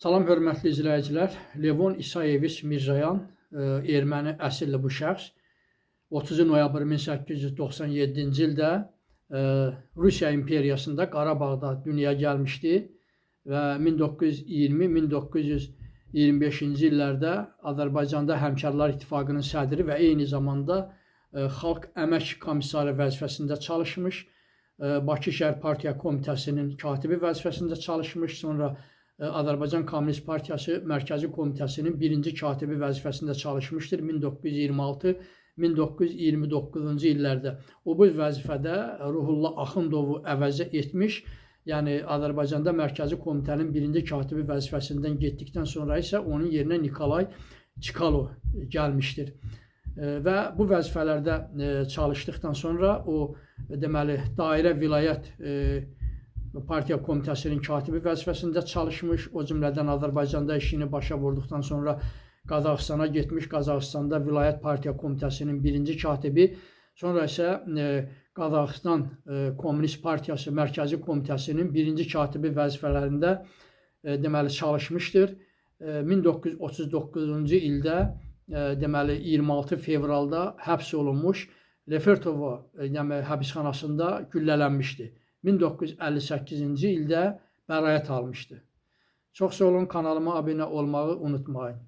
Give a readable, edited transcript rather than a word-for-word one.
Salam hörmətli izləyicilər. Levon İsayeviç Mirzoyan, erməni əsilli bu şəxs 30 noyabr 1897-ci ildə Rusiya imperiyasında Qarabağda dünyaya gəlmişdi və 1920-1925-ci illərdə Azərbaycanda Həmkarlar İttifaqının sədri və eyni zamanda Xalq Əmək Komissarı vəzifəsində çalışmış, Bakı Şəhər Partiya Komitəsinin katibi vəzifəsində çalışmış, sonra Azərbaycan Kommunist Partiyası Mərkəzi Komitəsinin birinci katibi vəzifəsində çalışmışdır 1926-1929-cu illərdə. O bu vəzifədə Ruhullah Axundovu əvəzə etmiş, yəni Azərbaycanda Mərkəzi Komitənin birinci katibi vəzifəsindən getdikdən sonra isə onun yerinə Nikolay Çikalov gəlmişdir. Və bu vəzifələrdə çalışdıqdan sonra o, deməli, dairə vilayət Partiya Komitəsinin katibi vəzifəsində çalışmış, o cümlədən Azərbaycanda işini başa vurduqdan sonra Qazaxıstana getmiş, Qazaxıstanda Vilayət Partiya Komitəsinin birinci katibi, sonra isə Qazaxıstan Komünist Partiyası Mərkəzi Komitəsinin birinci katibi vəzifələrində deməli çalışmışdır. 1939-cu ildə deməli 26 fevralda həbs olunmuş, Lefertovo həbsxanasında güllələnmişdi. 1958-ci ildə bəraət almışdı. Çox sağ olun, kanalıma abunə olmağı unutmayın.